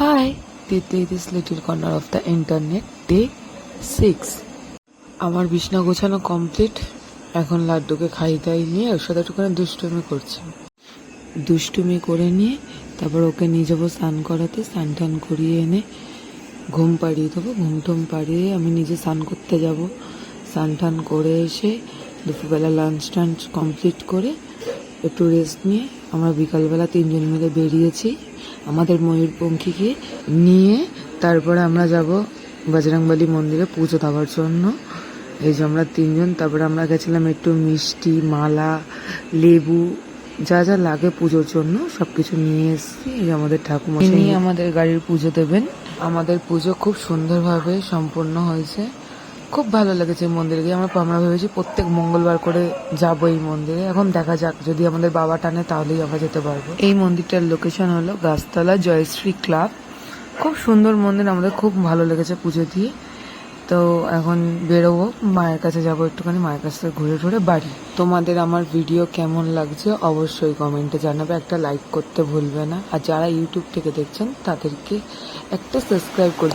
Hi, this little corner of the internet, day 6. আমার বিছনা গোছানো কমপ্লিট। এখন লাড্ডুকে খাইয়ে নিয়ে ওর সাথে একটুখানি দুষ্টুমি করে নিয়ে তারপর ওকে নিয়ে যাবো স্নান করাতে। স্নান টান করিয়ে এনে ঘুম পাড়িয়ে দেবো। ঘুম টুম পাড়িয়ে আমি নিজে স্নান করতে যাব। স্নান টান করে এসে দুপুরবেলা লাঞ্চ টাঞ্চ কমপ্লিট করে একটু রেস্ট নিয়ে আমরা বিকালবেলা 3 জন মিলে বেরিয়েছি আমাদের ময়ূরপঙ্খীকে নিয়ে। তারপরে আমরা যাব বজরংবলী মন্দিরে পুজো দেওয়ার জন্য। এই যে আমরা 3 জন। তারপরে আমরা গেছিলাম একটু মিষ্টি, মালা, লেবু, যা যা লাগে পুজোর জন্য সবকিছু নিয়ে এসেছি। এই যে আমাদের ঠাকুমা নিয়ে আমাদের গাড়ির পুজো দেবেন। আমাদের পুজো খুব সুন্দরভাবে সম্পন্ন হয়েছে। খুব ভালো লেগেছে মন্দিরে গিয়ে। আমরা ভেবেছি প্রত্যেক মঙ্গলবার করে যাবো এই মন্দিরে। এখন দেখা যাক, যদি আমাদের বাবা টানে তাহলেই আমরা যেতে পারবো। এই মন্দিরটার লোকেশন হলো গাছতলা জয়শ্রী ক্লাব। খুব সুন্দর মন্দির, আমাদের খুব ভালো লেগেছে পুজো দিয়ে। তো এখন বেরোবো, মায়ের কাছে যাবো, একটুখানি মায়ের কাছ থেকে ঘুরে ঘুরে বাড়ি। তোমাদের আমার ভিডিও কেমন লাগছে অবশ্যই কমেন্টে জানাবে। একটা লাইক করতে ভুলবে না। আর যারা ইউটিউব থেকে দেখছেন তাদেরকে একটা সাবস্ক্রাইব করবে।